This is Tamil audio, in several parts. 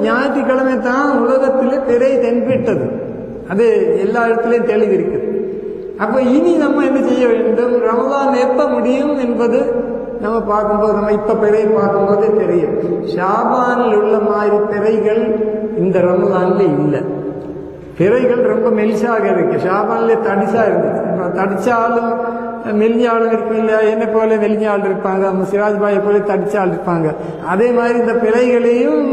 ஞாயிற்றுக்கிழமை தான் உலகத்திலே பிறை தென்பட்டது. அது எல்லா இடத்துலையும் தெளிவு இருக்குது. அப்ப இனி நம்ம என்ன செய்ய வேண்டும்? ரமலான் எப்ப முடியும் என்பது நம்ம பார்க்கும்போது, நம்ம இப்ப பிறை பார்க்கும்போதே தெரியும். ஷாபானில் உள்ள மாதிரி பிறைகள் இந்த ரமலான்ல இல்லை. பிறைகள் ரொம்ப மெலிசாக இருக்கு. ஷாபான்ல தடிசா இருந்துச்சு. தடிச்சாலும் மெலிஞ்ச ஆளும் இருக்கு, இல்ல என்ன போல மெலிஞ்ச ஆள் இருப்பாங்க, சிராஜ்பாயை போல தடிச்ச ஆள் இருப்பாங்க. அதே மாதிரி இந்த பிறைகளையும்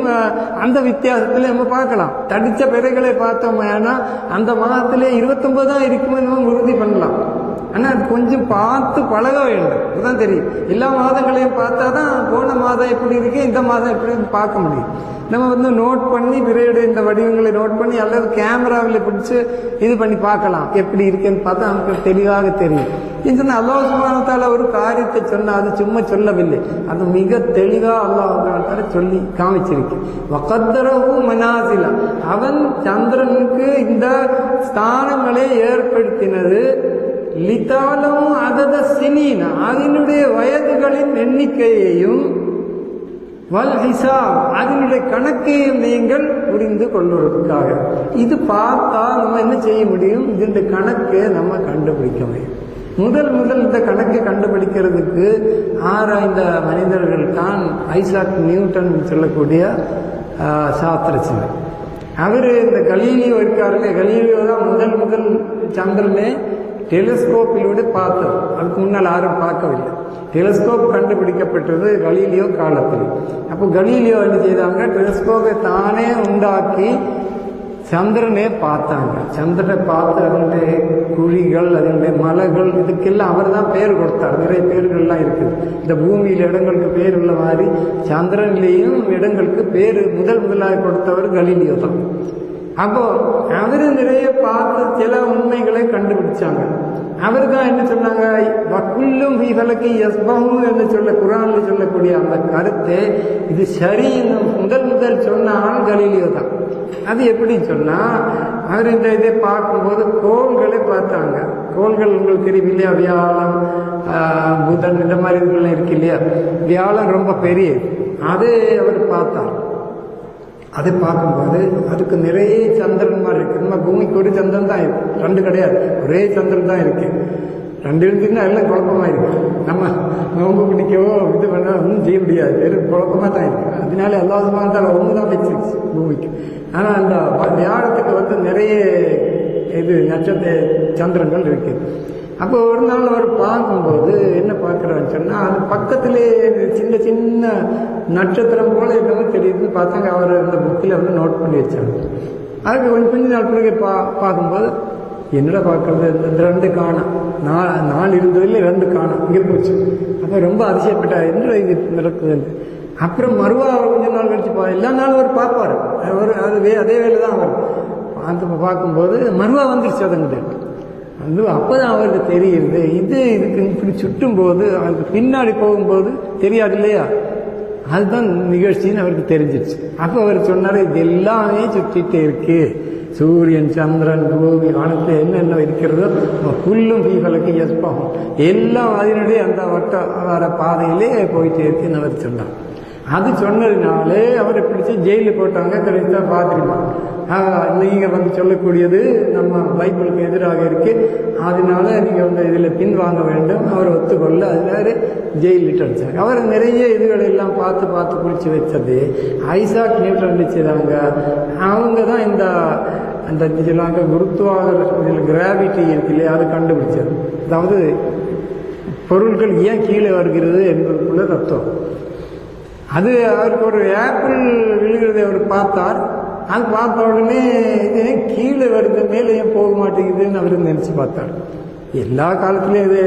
அந்த வித்தியாசத்துல நம்ம பார்க்கலாம். தடிச்ச பிறைகளை பார்த்தோம்னா அந்த மாதத்திலே 29 தான் இருக்குமே நம்ம உறுதி பண்ணலாம். ஆனா அது கொஞ்சம் பார்த்து பழக வேண்டும், அதுதான் தெரியும். எல்லா மாதங்களையும் பார்த்தாதான் போன மாதம் எப்படி இருக்கு, இந்த மாதம் எப்படி பார்க்க முடியும். நம்ம நோட் பண்ணி பிறையுடைய இந்த வடிவங்களை நோட் பண்ணி அல்லது கேமராவில் பிடிச்சு இது பண்ணி பார்க்கலாம், எப்படி இருக்குன்னு பார்த்தா நமக்கு தெளிவாக தெரியும். அல்லாஹ் சுப்ஹானஹு வ தஆலா ஒரு காரியத்தை சொன்னா அது சும்மா சொல்லவில்லை, அது மிக தெளிவா அல்லாஹ் சுப்ஹானஹு வ தஆலா சொல்லி காமிச்சிருக்கு. வகத்தரஹு மனாசிலா, அவன் சந்திரனுக்கு இந்த ஸ்தானங்களை ஏற்படுத்தினது லிதாலும் அதத சினீன, அதனுடைய வயதுகளின் எண்ணிக்கையையும் வல் ஹிசாப், அதனுடைய கணக்கையும் நீங்கள் புரிந்து கொள்வதற்காக. இது பார்த்தா நம்ம என்ன செய்ய முடியும்? இதனுடைய கணக்கை நம்ம கண்டுபிடிக்க முடியும். முதல் இந்த கணக்கை கண்டுபிடிக்கிறதுக்கு ஆராய்ந்த மனிதர்கள் தான் ஐசாக் நியூட்டன் சொல்லக்கூடிய சாஸ்திரஜர். அவரு இந்த கலீலியோ இருக்காருல்ல, கலீலியோ தான் முதல் சந்திரனை டெலிஸ்கோப்பிலோடு பார்த்தது. அதுக்கு முன்னால் யாரும் பார்க்கவில்லை. டெலிஸ்கோப் கண்டுபிடிக்கப்பட்டது கலீலியோ காலத்தில். அப்போ கலீலியோ என்ன செய்தாங்க? டெலிஸ்கோப்பை தானே உண்டாக்கி சந்திரனே பார்த்தாங்க. சந்திரனை பார்த்து அதனுடைய குழிகள், அதனுடைய மலைகள், இதுக்கெல்லாம் அவர் தான் பேர் கொடுத்தார். நிறைய பேர்கள்லாம் இருக்குது. இந்த பூமியில் இடங்களுக்கு பேர் உள்ள மாதிரி சந்திரன்லேயும் இடங்களுக்கு பேர் முதலாக கொடுத்தவர் கலீலியோ தான். அப்போ அவரு நிறைய பார்த்து சில உண்மைகளை கண்டுபிடிச்சாங்க. அவரு தான் என்ன சொன்னாங்க? வக்குல்லும் ஃபீஃபலக்கி யஸ்பஹூன் என்று சொல்ல குர்ஆன்ல சொல்லக்கூடிய அந்த கருத்தை இது சரி முதல் சொன்ன ஆள் கலீலியோ தான். அது எப்படி சொன்னா, அவர் இந்த இதை பார்க்கும்போது கோள்களை பார்த்தாங்க. கோள்கள் உங்களுக்கு தெரியும் இல்லையா? வியாழம், புதன், இந்த மாதிரி இதுகள்லாம் இருக்கு இல்லையா? வியாழம் ரொம்ப பெரிய, அதை அவர் பார்த்தார். அதை பார்க்கும்போது அதுக்கு நிறைய சந்திரன்மார் இருக்கு. நம்ம பூமிக்கு ஒரு சந்திரன் தான் இருக்கு, 2 கிடையாது, ஒரே சந்திரன் தான் இருக்கு. 2 இருந்துச்சுன்னா எல்லாம் குழப்பமா இருக்கு. நம்ம நோம்பு பிடிக்கவோ இது பண்ண ஒன்றும் செய்ய முடியாது, வெறும் குழப்பமா தான் இருக்கு. அதனால அல்லாஹ் சுப்ஹானஹு வ தஆலா ஒண்ணுதான் வச்சிருச்சு பூமிக்கு. ஆனா அந்த வியாழத்துக்கு நிறைய இது நட்சத்திர சந்திரங்கள் இருக்கு. அப்போ ஒரு நாள் அவர் பார்க்கும்போது என்ன பார்க்குறான்னு சொன்னால், அது பக்கத்திலே சின்ன நட்சத்திரம் போல என்னமோ தெரியுதுன்னு பார்த்தாங்க. அவர் அந்த புக்கில் நோட் பண்ணி வச்சாங்க. அதுக்கு கொஞ்ச நாள் பிறகு பார்க்கும்போது என்னடா பார்க்கறது, இந்த 2 காணும், 4 இருந்ததில் 2 காணும், இங்கே போச்சு. அப்போ ரொம்ப அதிசயப்பட்டார், என்னடா இது நடக்குதுன்னு. அப்புறம் மறுவா அவர் கொஞ்ச நாள் கழிச்சு எல்லா நாளும் அவர் பார்ப்பார். அவர் அதே வேலை தான் அவர் பார்க்கும்போது மறுவா வந்துருச்சு அதுங்கிட்ட. அப்பதான் அவருக்கு தெரியுது, இதுக்கு இப்படி சுட்டும் போது அதுக்கு பின்னாடி போகும்போது தெரியாது இல்லையா, அதுதான் நிகழ்ச்சின்னு அவருக்கு தெரிஞ்சிருச்சு. அப்ப அவர் சொன்னாரு, இது எல்லாமே சுற்றிட்டே இருக்கு, சூரியன், சந்திரன், பூமி, வானத்துல என்னென்ன இருக்கிறதோ புல்லும் பீஃபலக்கு யஸ்பஹூன், எல்லாம் அதனுடைய அந்த வர பாதையிலே போயிட்டே இருக்குன்னு அவர் சொன்னார். அது சொன்னதுனாலே அவரை பிடிச்சி ஜெயிலில் போட்டாங்க. கரெக்டா பாத்திரமா, நீங்க சொல்லக்கூடியது நம்ம பைபிளுக்கு எதிராக இருக்கு, அதனால நீங்க இதுல பின்வாங்க வேண்டும். அவர் ஒத்துக்கொள்ள அதனால ஜெயிலிட்டு அடிச்சாங்க. அவர் நிறைய இதுகளை எல்லாம் பார்த்து பிடிச்சி வச்சது ஐசாக் நியூட்டன் வச்சுதாங்க. அவங்க தான் இந்த சொல்லாங்க குருத்துவாக கிராவிட்டி இருக்கு இல்லையா, அதை கண்டுபிடிச்சது. அதாவது பொருட்கள் ஏன் கீழே வருகிறது என்பதற்குள்ள தத்துவம். அது அவருக்கு ஒரு ஆப்பிள் விழுகிறதை அவர் பார்த்தார். அது பார்த்த உடனே இது கீழே வருது, மேலே ஏன் போக மாட்டேங்குதுன்னு அவர் நினைச்சு பார்த்தார். எல்லா காலத்திலையும் இதே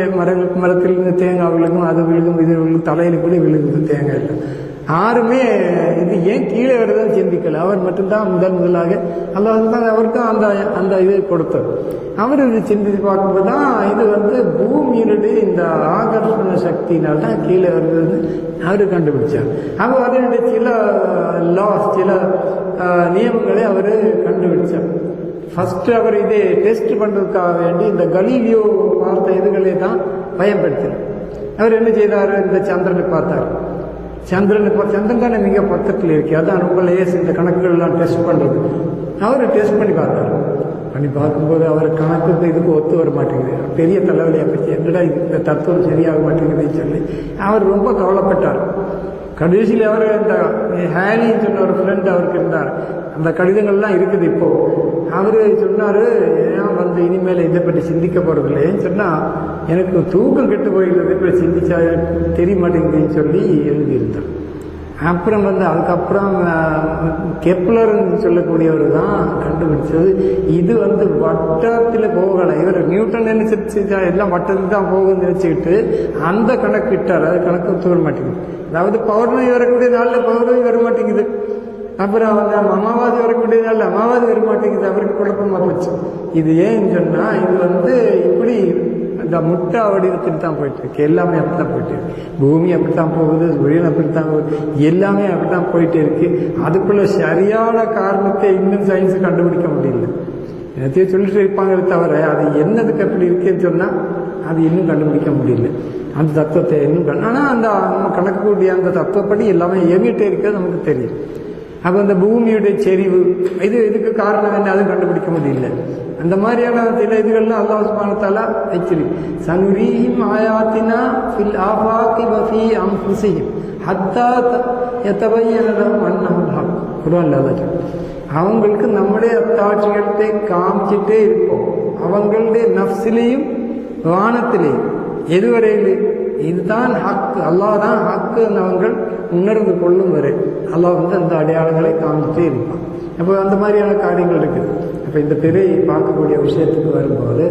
மரத்திலிருந்து தேங்காய் விழுகும், அது விழுகும், இது விழுகும், தலையில கூட விழுகுது தேங்காய் இல்லை. யாருமே இது ஏன் கீழே வருதுன்னு சிந்திக்கல. அவர் மட்டும்தான் முதலாக அல்லாஹ் தான் அவருக்கும் அந்த இது கொடுத்தார். அவர் இது சிந்தித்து பார்க்கும்போது தான் இது பூமியினுடைய இந்த ஆகர்ஷண சக்தியினால்தான் கீழே வருதுன்னு அவரு கண்டுபிடிச்சார். அப்போ அதனுடைய சில லாஸ், சில நியமங்களை அவரு கண்டுபிடிச்சார். ஃபர்ஸ்ட் அவர் இதை டெஸ்ட் பண்றதுக்காக வேண்டி இந்த கலீலியோ பார்த்த இதுகளை தான் பயன்படுத்தினார். அவர் என்ன செய்தார், இந்த சந்திரனை பார்த்தார். சந்திரன் இப்போ சந்திரன் தானே மிக பக்கத்தில் இருக்கு, அதான் ரொம்ப லேஸ் இந்த கணக்குகள்லாம் டெஸ்ட் பண்ணுறது. அவர் டெஸ்ட் பண்ணி பார்த்தார். பண்ணி பார்க்கும்போது அவர் கணக்குக்கு இதுக்கு ஒத்து வர மாட்டேங்குது. பெரிய தலைவலியை பற்றி என்னடா இந்த தத்துவம் சரியாக மாட்டேங்குதுன்னு சொல்லி அவர் ரொம்ப கவலைப்பட்டார். கடைசியில் அவர் இந்த ஹேலின்னு சொன்ன ஒரு ஃப்ரெண்ட் அவருக்கு இருந்தார். அந்த கடிதங்கள்லாம் இருக்குது. இப்போ அவர் சொன்னார், ஏன் வந்து இனிமேல் இதை பற்றி சிந்திக்க போகிறது இல்லைன்னு சொன்னால் எனக்கு தூக்கம் கெட்டு போயிருந்தது, இப்போ சிந்திச்சா தெரிய மாட்டேங்குதுன்னு சொல்லி எழுதியிருந்தார். அப்புறம் வந்து அதுக்கப்புறம் கெப்லர்ன்னு சொல்லக்கூடியவர் தான் கண்டுபிடிச்சது. இது வந்து வட்டத்தில் போகலை. இவர் நியூட்டன் நினைச்சிருச்சா எல்லாம் வட்டத்தில் தான் போகுதுன்னு நினைச்சுக்கிட்டு அந்த கணக்கு இட்டார். அது கணக்கு ஒத்து வர மாட்டேங்குது. அதாவது பௌர்ணமி வரக்கூடிய நாளில் பௌர்ணமி வர மாட்டேங்குது, அப்புறம் வந்து அமாவாசை வரக்கூடிய நாளில் அமாவாசை வர மாட்டேங்குது. அவருக்கு குழப்பமா போச்சு. இது ஏன்னு சொன்னா இது வந்து இப்படி அந்த முட்டா வடிவத்தில் தான் போயிட்டு இருக்கு. எல்லாமே அப்படித்தான் போயிட்டு இருக்கு. பூமி அப்படித்தான் போகுது, சூரியன் அப்படித்தான் போகுது, எல்லாமே அப்படித்தான் போயிட்டு இருக்கு. அதுக்குள்ள சரியான காரணத்தை இன்னும் சயின்ஸ் கண்டுபிடிக்க முடியல. எல்லாத்தையும் சொல்லிட்டு இருப்பாங்களே தவிர அது என்னதுக்கு அப்படி இருக்குன்னு சொன்னா அது இன்னும் கண்டுபிடிக்க முடியல. அந்த தத்துவத்தை இன்னும் ஆனால் அந்த நம்ம கணக்கக்கூடிய அந்த தத்துவப்படி எல்லாமே இயங்கிட்டே இருக்கிறது நமக்கு தெரியும். அப்போ அந்த பூமியுடைய செறிவு இதுக்கு காரணம் என்ன, அதுவும் கண்டுபிடிக்க முடியல. அந்த மாதிரியான சில இதுகள்லாம் அல்லாஹ் சுப்ஹானஹு வ தஆலா வச்சிருக்கு. சனுரீஹிம் ஆயாத்தினா ஃபில் ஆஃபாகி வ ஃபீ அன்ஃபுஸிஹிம் ஹத்தா யதபய்யன லஹும் அன்னஹுல் ஹக். குர்ஆன்ல அல்லாஹ் அவங்களுக்கு நம்முடைய அத்தாட்சிகளை காமிச்சிட்டே இருப்போம். அவங்களுடைய நஃப்ஸிலையும் வானத்திலேயும் எதுவரையில் இதுதான் ஹக்கு, அல்லாஹ் தான் ஹக்கு அவங்கள் உணர்ந்து கொள்ளும் வரை அல்லாஹ் வந்து அந்த அடையாளங்களை காமிச்சிட்டே இருப்பான். அப்போ அந்த மாதிரியான காரியங்கள் இருக்குது. அப்போ இந்த பிறை பார்க்கக்கூடிய விஷயத்துக்கு வரும்போது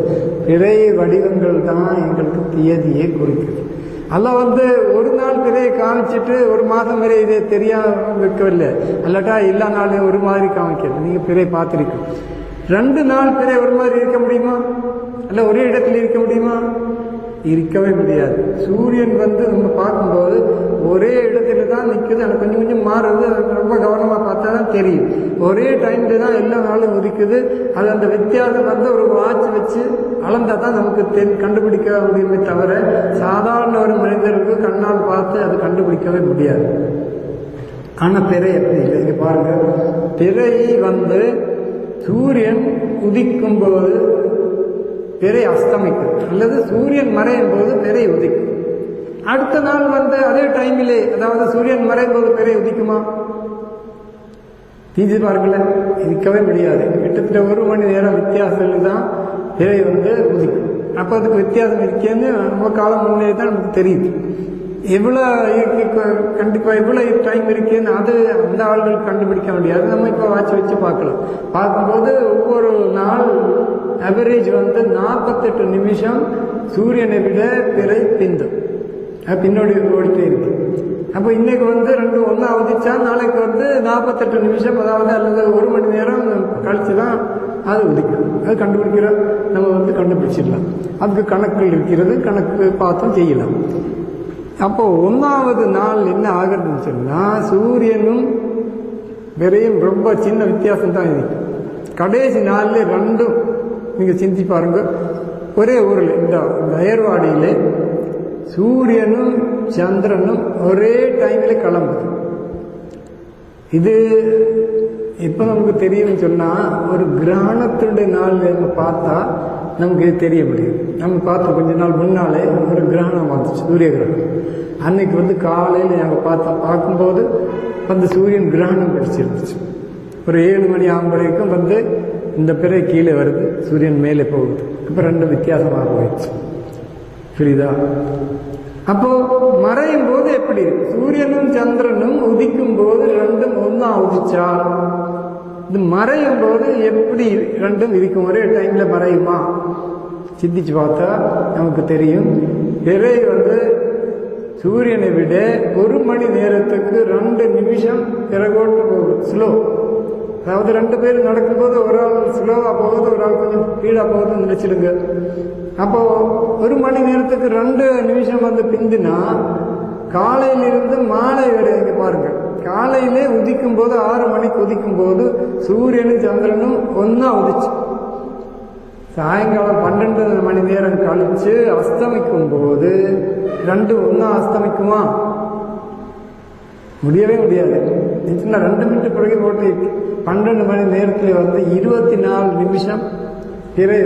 பிறை வடிவங்கள் தான் எங்களுக்கு தியதியை குறிக்குது. அல்லாஹ் வந்து ஒரு நாள் பிறையை காமிச்சிட்டு ஒரு மாதம் வரை இதை தெரியாம வைக்கவில்லை. அல்லாட்டா எல்லா நாளையும் ஒரு மாதிரி காமிக்கிறது. நீங்கள் பிறை பார்த்துருக்கோம். 2 நாள் பிறை ஒரு மாதிரி இருக்க முடியுமா? அல்ல ஒரே இடத்துல இருக்க முடியுமா? இருக்கவே முடியாது. சூரியன் வந்து நம்ம பார்க்கும்போது ஒரே இடத்துல தான் நிற்குது. அது கொஞ்சம் கொஞ்சம் மாறுது. ரொம்ப கவனமாக பார்த்தா தான் தெரியும். ஒரே டைம்ல தான் எல்லா நாளும் ஒதுக்குது. அது அந்த வித்தியாசம் வந்து ஒரு வாட்ச் வச்சு அளந்தா தான் நமக்கு கண்டுபிடிக்க முடியுமே தவிர சாதாரண ஒரு மனிதருக்கு கண்ணால் பார்த்து அது கண்டுபிடிக்கவே முடியாது. ஆனால் பிறை எப்படி இல்லை. இங்கே பாருங்க, பிறை வந்து சூரியன் உதிக்கும் போது பிறை அஸ்தமிக்கும், அல்லது சூரியன் மறையும் போது பிறை உதிக்கும். அடுத்த நாள் வந்து அதே டைமிலே, அதாவது சூரியன் மறையும் போது பிறை உதிக்குமா? தீஞ்சு பாருங்களேன், இருக்கவே முடியாது. கிட்டத்தட்ட 1 மணி நேரம் வித்தியாசத்தில் தான் பிறை வந்து உதிக்கும். அப்போ அதுக்கு வித்தியாசம் இருக்கேன்னு நம்ம காலம் முன்னே தான் நமக்கு தெரியுது. எவ்வளோ கண்டிப்பாக எவ்வளோ டைம் இருக்குன்னு அது அந்த ஆள்கள் கண்டுபிடிக்க முடியாது. நம்ம இப்போ வாட்ச் வச்சு பார்க்கலாம். பார்க்கும்போது ஒவ்வொரு நாள் அவரேஜ் வந்து 48 நிமிஷம் சூரியனை விட பிறை பிந்தும். பின்னோடி ஓடிட்டே இருக்கு. அப்போ இன்னைக்கு வந்து 2 ஒன்றா உதிச்சா நாளைக்கு வந்து 48 நிமிஷம், அதாவது அல்லது 1 மணி நேரம் கழிச்சு தான் அது உதிக்கும். அது கண்டுபிடிக்கிற நம்ம வந்து கண்டுபிடிச்சிடலாம். அதுக்கு கணக்குகள் இருக்கிறது, கணக்கு பார்த்தும் செய்யலாம். அப்போ 1வது நாள் என்ன ஆகுதுன்னு சொன்னா சூரியனும் பிறையும் ரொம்ப சின்ன வித்தியாசம் தான் இருக்கு. கடைசி நாள்ல 2ம் நீங்க சிந்தி பாருங்க, ஒரே ஊரில் இந்த ஏர்வாடியில சூரியனும் சந்திரனும் ஒரே டைம்ல கிளம்புது. இது இப்ப நமக்கு தெரியும் சொன்னா ஒரு கிரகணத்துடைய நாள் நம்ம பார்த்தா நமக்கு இது தெரிய முடியும். நம்ம பார்த்த கொஞ்ச நாள் முன்னாலே ஒரு கிரகணம் வந்துச்சு, சூரிய கிரகணம். அன்னைக்கு வந்து காலையில் நாங்கள் பார்க்கும்போது வந்து சூரியன் கிரகணம் பிடிச்சிருந்துச்சு. ஒரு 7 மணி ஆகும் வரைக்கும் வந்து இந்த பிறை கீழே வருது, சூரியன் மேலே போகுது. அப்போ 2 வித்தியாசமாக போயிடுச்சு. புரியுதா? அப்போ மறையும் போது எப்படி இருக்கு? சூரியனும் சந்திரனும் உதிக்கும் போது 2ம் ஒன்னா உதிச்சா இது மறையும் போது எப்படி 2ம் இருக்கும்? ஒரே டைம்ல மறையுமா? சிந்திச்சு பார்த்தா நமக்கு தெரியும். பிறை வந்து சூரியனை விட 1 மணி நேரத்துக்கு 2 நிமிஷம் பிறகோட்டு போகுது, ஸ்லோ. அதாவது 2 பேர் நடக்கும்போது ஒரு ஆள் ஸ்லோவா போகுது, ஒரு ஆள் கொஞ்சம் ஸ்பீடா போகுதுன்னு நினைச்சிடுங்க. அப்போ 1 மணி நேரத்துக்கு 2 நிமிஷம் வந்து பிந்தினா காலையிலிருந்து மாலை வரை இங்க பாருங்க. காலையிலே உதிக்கும் போது 6 மணிக்கு உதிக்கும் போது சூரியனும் சந்திரனும் ஒன்னா உதிச்சு, சாயங்காலம் 12 மணி நேரம் கழிச்சு அஸ்தமிக்கும் போது 2 ஒன்னா அஸ்தமிக்குமா? முடியவே முடியாது. நிச்சயமா 2 மினிட் பிறகு போட்டு 12 மணி நேரத்தில் 24 நிமிஷம் பிறை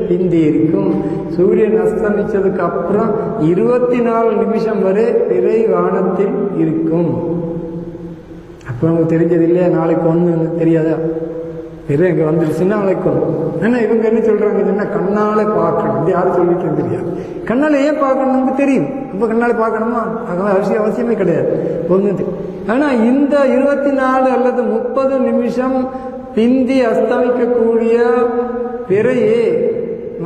பிந்தி இருக்கும். சூரியன் அஸ்தமிச்சதுக்கு அப்புறம் 24 நிமிஷம் வரை பிறை வானத்தில் இருக்கும். அப்போ நமக்கு தெரிஞ்சது இல்லையா, நாளைக்கு ஒன்று தெரியாதா, பிறை அங்கே வந்துருச்சுன்னா நாளைக்கு ஏன்னா இவங்க என்ன சொல்றாங்கன்னா கண்ணால பார்க்கணும். அப்படி யாரும் சொல்லிட்டு தெரியாது. கண்ணால ஏன் பார்க்கணும் நமக்கு தெரியும். அப்போ கண்ணால பார்க்கணுமா, அவசியமே கிடையாது ஒன்று. ஆனா இந்த 24 அல்லது 30 நிமிஷம் பிந்தி அஸ்தமிக்கக்கூடிய பிறையே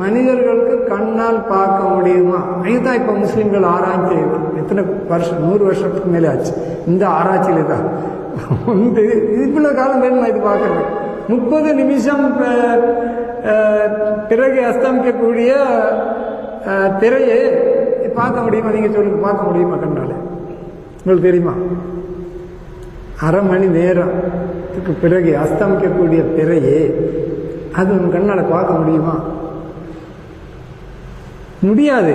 மனிதர்களுக்கு கண்ணால் பார்க்க முடியுமா? இதுதான் இப்ப முஸ்லிம்கள் ஆராய்ச்சி எத்தனை வருஷம், 100 வருஷத்துக்கு மேலே ஆச்சு இந்த ஆராய்ச்சியில தான். இவ்வளவு காலம் வேணுமா இது பார்க்கறது? 30 நிமிஷம் பிறகு அஸ்தமிக்கக்கூடிய திரையை பார்க்க முடியுமா? நீங்க சொல்லுங்க, பார்க்க முடியுமா கண்ணால? உங்களுக்கு தெரியுமா? அரை மணி நேரத்துக்கு பிறகு அஸ்தமிக்கக்கூடிய பிறையே அது உங்க கண்ணால பார்க்க முடியுமா? முடியாது.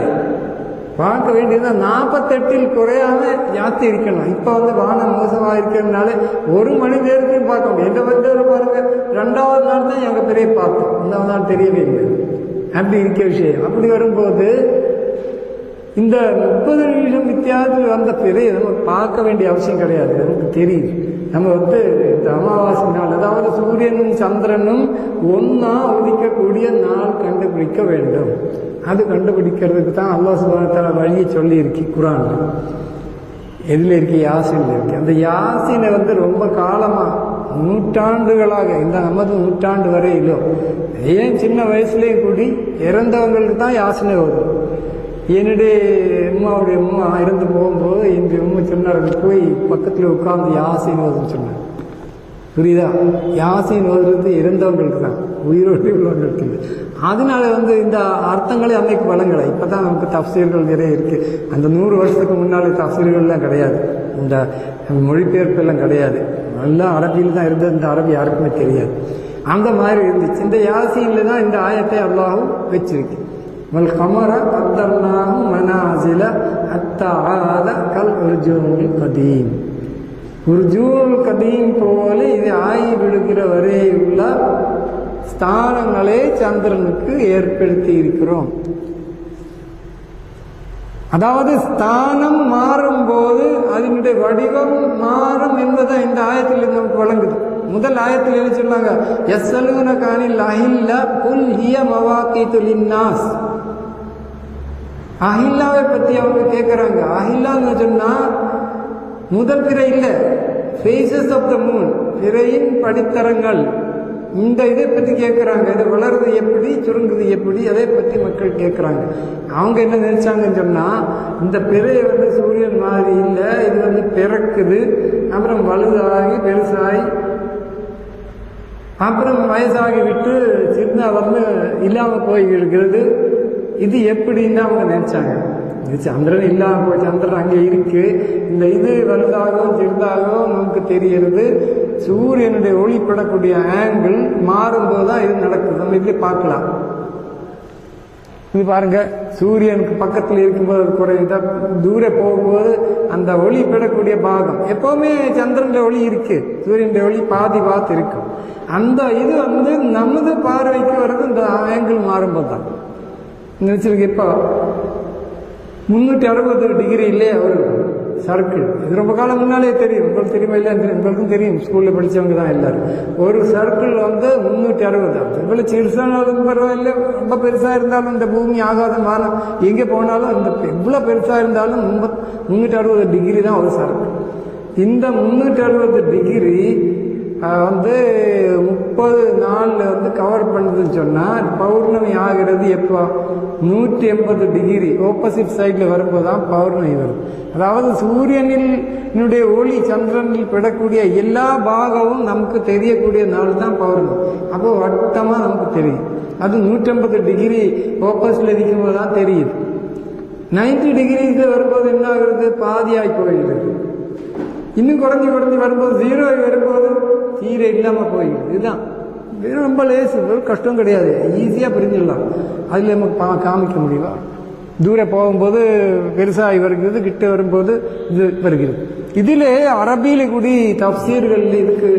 பார்க்க வேண்டியது 48 குறையாம ஜாஸ்தி இருக்கணும். இப்ப வானம் மோசமா இருக்கிறதுனால 1 மணி நேரத்தையும் பார்க்க முடியும். எங்க பாருங்க, 2வது நாள் தான் எங்க பிறையை பார்த்தோம், 3வது நாள் தெரியவே இல்லை. அப்படி இருக்க விஷயம். அப்படி வரும்போது இந்த 30 நிமிஷம் வித்தியாசத்தில் வந்த பிறையை நம்ம பார்க்க வேண்டிய அவசியம் கிடையாது. நமக்கு தெரியுது. நம்ம இந்த அமாவாசை நாள், அதாவது சூரியனும் சந்திரனும் ஒன்னா உதிக்கக்கூடிய நாள் கண்டுபிடிக்க வேண்டும். அது கண்டுபிடிக்கிறதுக்கு தான் அல்லாஹ் சுப்ஹானஹு வ தஆலா வழியை சொல்லி இருக்கு குர்ஆன்ல. எதுல இருக்கு? யாசீன்ல இருக்கு. அந்த யாசீனை ரொம்ப காலமா, நூற்றாண்டுகளாக, இந்த நமது நூற்றாண்டு வரையிலும், ஏன் சின்ன வயசுலேயும் கூடி இறந்தவங்களுக்கு தான் யாசீனை வரும். என்னுடைய அம்மாவுடைய அம்மா இறந்து போகும்போது எங்க அம்மா சொன்னார், போய் பக்கத்தில் உட்கார்ந்து யாசீன் ஓதுன்னு சொன்னார். புரியுதா? யாசீன் ஓதுறது இறந்தவங்களுக்கு தான், உயிரோடு உள்ளவங்களுக்கு இல்லை. அதனால இந்த அர்த்தங்களே அன்னைக்கு வழங்கலை. இப்பதான் நமக்கு தஃசீர்கள் நிறைய இருக்கு. அந்த 100 வருஷத்துக்கு முன்னாலே தஃசீர்கள்லாம் கிடையாது, இந்த மொழிபெயர்ப்பு எல்லாம் கிடையாது. எல்லாம் அரபியில் தான் இருந்தது. இந்த அரபி யாருக்குமே தெரியாது. அந்த மாதிரி இருந்துச்சு. இந்த யாசீன்ல தான் இந்த ஆயத்தை அல்லாஹ்வும் வச்சிருக்கு. வல்கமர கத்தர்னாஹு மனாசில ஹத்தா ஆத கல் உர்ஜூனுல் கதீம். உர்ஜூனுல் கதீம் போல இது ஆகி விடுகிற வரை உள்ள ஸ்தானங்களை சந்திரனுக்கு ஏற்படுத்தி இருக்கிறோம். அதாவது ஸ்தானம் மாறும் போது அதனுடைய வடிவம் மாறும் என்பதை இந்த ஆயத்தில் நமக்கு வழங்குது. முதல் ஆயத்தில் என்ன சொன்னாங்க? யஸ்அலூனக அனில் அஹில்லா குல் ஹிய மவாகீது லின்னாஸ். அஹில்லாவை பத்தி அவங்க கேட்கிறாங்க. அஹில்லான்னு சொன்னா முதல் பிறை இல்லை, ஃபேசஸ் ஆஃப் த மூன், பிறையின் படித்தரங்கள். இந்த இதை பத்தி கேட்கிறாங்க. இது வளருது எப்படி, சுருங்குது எப்படி, அதை பத்தி மக்கள் கேட்கிறாங்க. அவங்க என்ன நினைச்சாங்கன்னு சொன்னா, இந்த பிறையை சூரியன் மாதிரி இல்லை, இது பிறக்குது, அப்புறம் வலுதாகி பெருசாகி அப்புறம் வயசாகி விட்டு சின்ன இல்லாம போய் இருக்கிறது. இது எப்படின்னு அவங்க நினைச்சாங்க. சந்திரன் இல்லாம போய், சந்திரன் அங்கே இருக்கு, இந்த இது வலுதாகவும் சிறிதாகவும் நமக்கு தெரிகிறது. சூரியனுடைய ஒளிப்படக்கூடிய ஆங்கிள் மாறும்போதுதான் இது நடக்குது. நம்ம இதுல பார்க்கலாம். இது பாருங்க, சூரியனுக்கு பக்கத்தில் இருக்கும்போது அது குறையுதா, தூர போகும்போது அந்த ஒளி பெறக்கூடிய பாகம், எப்பவுமே சந்திரனுடைய ஒளி இருக்கு, சூரியனுடைய ஒளி பாதி பார்த்து இருக்கும். அந்த இது நமது பார்வைக்கு வர்றது இந்த ஆங்கிள் மாறும்போது தான். நினைச்சிருக்கு, இப்போ 360 டிகிரி இல்லையே ஒரு சர்க்கிள். இது ரொம்ப காலம் முன்னாலே தெரியும். உங்களுக்கு தெரியுமா? இல்லை, உங்களுக்கும் தெரியும், ஸ்கூல்ல படிச்சவங்க தான் எல்லாரும். ஒரு சர்க்கிள் 360. இவ்வளவு சிறுசானாலும் பரவாயில்ல, ரொம்ப பெருசா இருந்தாலும், இந்த பூமி ஆகாதம் வானம் எங்கே போனாலும், இந்த எவ்வளவு பெருசா இருந்தாலும் 360 டிகிரி தான் ஒரு சர்க்கிள். இந்த 360 டிகிரி 30 நாள்ல கவர் பண்ணுதுன்னு சொன்னா, பௌர்ணமி ஆகிறது எப்போ? 180 டிகிரி ஆப்போசிட் சைட்ல வரும்போதுதான் பௌர்ணமி வரும். அதாவது சூரியனினுடைய ஒளி சந்திரனில் பெறக்கூடிய எல்லா பாகமும் நமக்கு தெரியக்கூடிய நாள் தான் பௌர்ணமி. அப்போ வட்டமா நமக்கு தெரியும். அது 180 டிகிரி ஆப்போசிட்ல இருக்கும்போது தான் தெரியுது. 90 டிகிரிஸ்ல வரும்போது என்ன ஆகுறது? பாதியாய் போயிடுது. இன்னும் குறைஞ்சி வரும்போது 0 வரும்போது சீரை இல்லாம போயிடுது. இதுதான் ரொம்ப லேசு, கஷ்டம் கிடையாது, ஈஸியா புரிஞ்சிடலாம். அதுல நமக்கு காமிக்க முடியுமா? தூர போகும்போது பெருசாகி வருகிறது, கிட்ட வரும்போது இது வருகிறது. ഇതില് അറബിയിൽ കൂടി തഫ്സീറുകളിൽ ഇതൊക്കെ